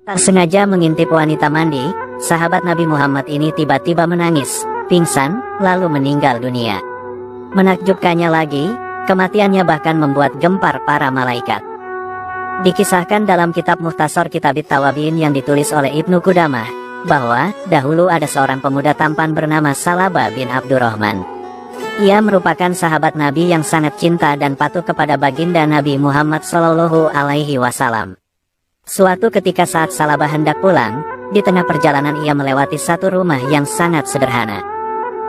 Tak sengaja mengintip wanita mandi, sahabat Nabi Muhammad ini tiba-tiba menangis, pingsan, lalu meninggal dunia. Menakjubkannya lagi, kematiannya bahkan membuat gempar para malaikat. Dikisahkan dalam kitab Mukhtasar Kitabit Tawabin yang ditulis oleh Ibnu Qudamah, bahwa dahulu ada seorang pemuda tampan bernama Salabah bin Abdurrahman. Ia merupakan sahabat Nabi yang sangat cinta dan patuh kepada baginda Nabi Muhammad Shallallahu Alaihi Wasallam. Suatu ketika saat Salabah hendak pulang, di tengah perjalanan ia melewati satu rumah yang sangat sederhana.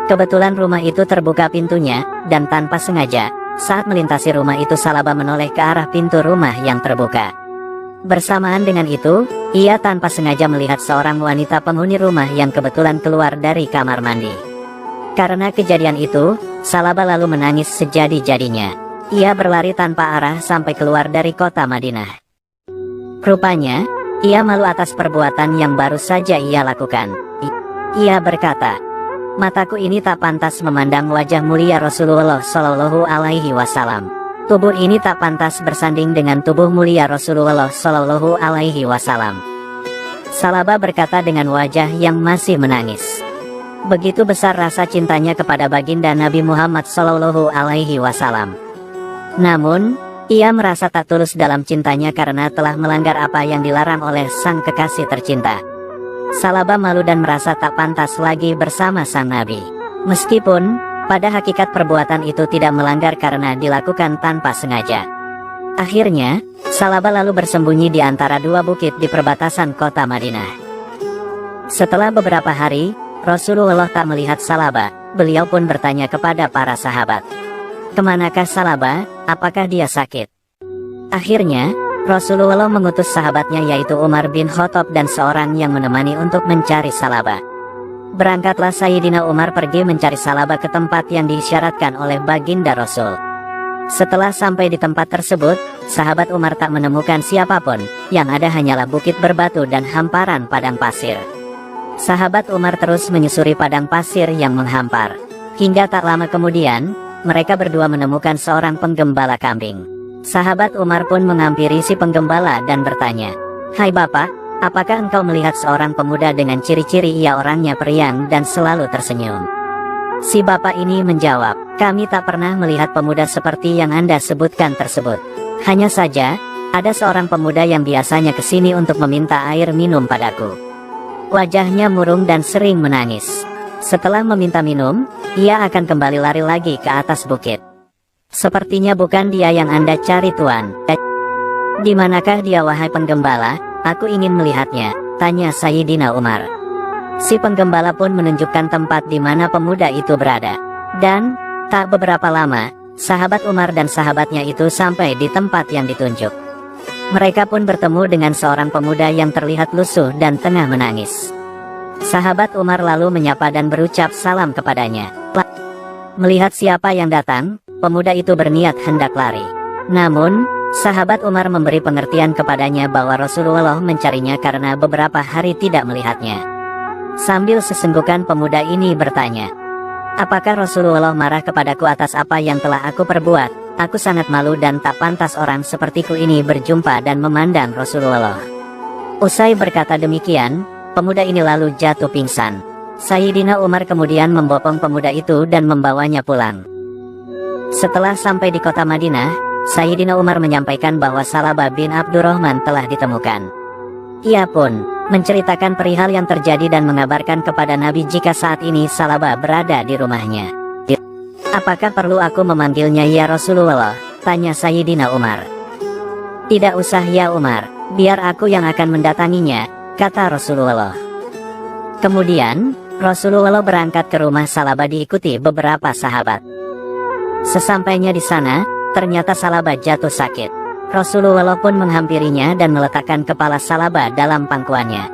Kebetulan rumah itu terbuka pintunya, dan tanpa sengaja, saat melintasi rumah itu Salabah menoleh ke arah pintu rumah yang terbuka. Bersamaan dengan itu, ia tanpa sengaja melihat seorang wanita penghuni rumah yang kebetulan keluar dari kamar mandi. Karena kejadian itu, Salabah lalu menangis sejadi-jadinya. Ia berlari tanpa arah sampai keluar dari kota Madinah. Rupanya, ia malu atas perbuatan yang baru saja ia lakukan. Ia berkata, "Mataku ini tak pantas memandang wajah mulia Rasulullah Shallallahu Alaihi Wasallam. Tubuh ini tak pantas bersanding dengan tubuh mulia Rasulullah Shallallahu Alaihi Wasallam." Salabah berkata dengan wajah yang masih menangis. Begitu besar rasa cintanya kepada baginda Nabi Muhammad Shallallahu Alaihi Wasallam. Namun, ia merasa tak tulus dalam cintanya karena telah melanggar apa yang dilarang oleh sang kekasih tercinta. Salabah malu dan merasa tak pantas lagi bersama sang Nabi. Meskipun, pada hakikat perbuatan itu tidak melanggar karena dilakukan tanpa sengaja. Akhirnya, Salabah lalu bersembunyi di antara dua bukit di perbatasan kota Madinah. Setelah beberapa hari, Rasulullah tak melihat Salabah, beliau pun bertanya kepada para sahabat, "Kemanakah Salabah? Apakah dia sakit?" Akhirnya, Rasulullah mengutus sahabatnya yaitu Umar bin Khattab dan seorang yang menemani untuk mencari Salabah. Berangkatlah Sayyidina Umar pergi mencari Salabah ke tempat yang diisyaratkan oleh baginda Rasul. Setelah sampai di tempat tersebut, sahabat Umar tak menemukan siapapun, yang ada hanyalah bukit berbatu dan hamparan padang pasir. Sahabat Umar terus menyusuri padang pasir yang menghampar. Hingga tak lama kemudian, mereka berdua menemukan seorang penggembala kambing. Sahabat Umar pun menghampiri si penggembala dan bertanya, "Hai Bapak, apakah engkau melihat seorang pemuda dengan ciri-ciri ia orangnya periang dan selalu tersenyum?" Si bapak ini menjawab, "Kami tak pernah melihat pemuda seperti yang Anda sebutkan tersebut. Hanya saja, ada seorang pemuda yang biasanya kesini untuk meminta air minum padaku. Wajahnya murung dan sering menangis. Setelah meminta minum, ia akan kembali lari lagi ke atas bukit. Sepertinya bukan dia yang Anda cari Tuan." "Di manakah dia wahai penggembala? Aku ingin melihatnya," tanya Sayyidina Umar. Si penggembala pun menunjukkan tempat di mana pemuda itu berada. Dan, tak beberapa lama, sahabat Umar dan sahabatnya itu sampai di tempat yang ditunjuk. Mereka pun bertemu dengan seorang pemuda yang terlihat lusuh dan tengah menangis. Sahabat Umar lalu menyapa dan berucap salam kepadanya. Melihat siapa yang datang, pemuda itu berniat hendak lari. Namun, sahabat Umar memberi pengertian kepadanya bahwa Rasulullah mencarinya karena beberapa hari tidak melihatnya. Sambil sesenggukan pemuda ini bertanya, "Apakah Rasulullah marah kepadaku atas apa yang telah aku perbuat? Aku sangat malu dan tak pantas orang sepertiku ini berjumpa dan memandang Rasulullah." Usai berkata demikian, pemuda ini lalu jatuh pingsan. Sayyidina Umar kemudian membopong pemuda itu dan membawanya pulang. Setelah sampai di kota Madinah, Sayyidina Umar menyampaikan bahwa Salabah bin Abdurrahman telah ditemukan. Ia pun menceritakan perihal yang terjadi dan mengabarkan kepada Nabi jika saat ini Salabah berada di rumahnya. "Apakah perlu aku memanggilnya ya Rasulullah?" tanya Sayyidina Umar. "Tidak usah ya Umar, biar aku yang akan mendatanginya," kata Rasulullah. Kemudian, Rasulullah berangkat ke rumah Salabah diikuti beberapa sahabat. Sesampainya di sana, ternyata Salabah jatuh sakit. Rasulullah pun menghampirinya dan meletakkan kepala Salabah dalam pangkuannya.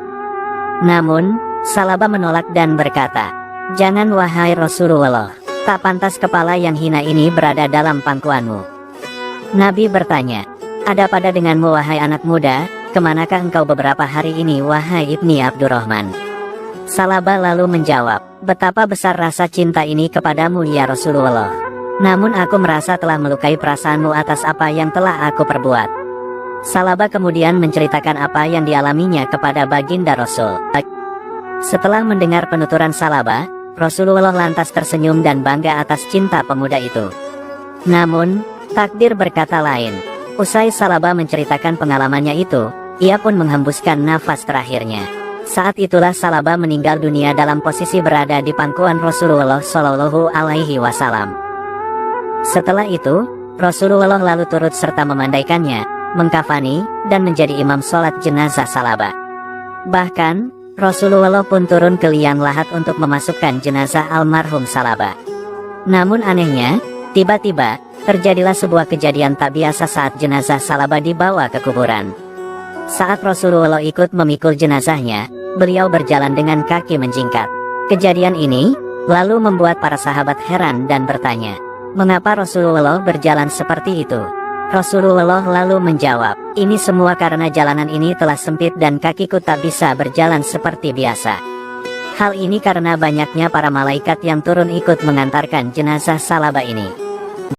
Namun, Salabah menolak dan berkata, "Jangan wahai Rasulullah. Tak pantas kepala yang hina ini berada dalam pangkuanmu." Nabi bertanya, "Ada pada denganmu wahai anak muda, kemanakah engkau beberapa hari ini wahai Ibni Abdurrahman?" Salabah lalu menjawab, "Betapa besar rasa cinta ini kepadamu ya Rasulullah. Namun aku merasa telah melukai perasaanmu atas apa yang telah aku perbuat. Salaba kemudian menceritakan apa yang dialaminya kepada baginda Rasul. Setelah mendengar penuturan Salaba, Rasulullah lantas tersenyum dan bangga atas cinta pemuda itu. Namun, takdir berkata lain. Usai Salaba menceritakan pengalamannya itu, ia pun menghembuskan nafas terakhirnya. Saat itulah Salaba meninggal dunia dalam posisi berada di pangkuan Rasulullah Shallallahu Alaihi Wasallam. Setelah itu, Rasulullah lalu turut serta memandaikannya, mengkafani, dan menjadi imam sholat jenazah Salaba. Bahkan, Rasulullah pun turun ke liang lahat untuk memasukkan jenazah almarhum Salaba. Namun anehnya, tiba-tiba, terjadilah sebuah kejadian tak biasa saat jenazah Salaba dibawa ke kuburan. Saat Rasulullah ikut memikul jenazahnya, beliau berjalan dengan kaki menjingkat. Kejadian ini, lalu membuat para sahabat heran dan bertanya, mengapa Rasulullah berjalan seperti itu? Rasulullah lalu menjawab, ini semua karena jalanan ini telah sempit dan kakiku tak bisa berjalan seperti biasa. Hal ini karena banyaknya para malaikat yang turun ikut mengantarkan jenazah Salaba ini.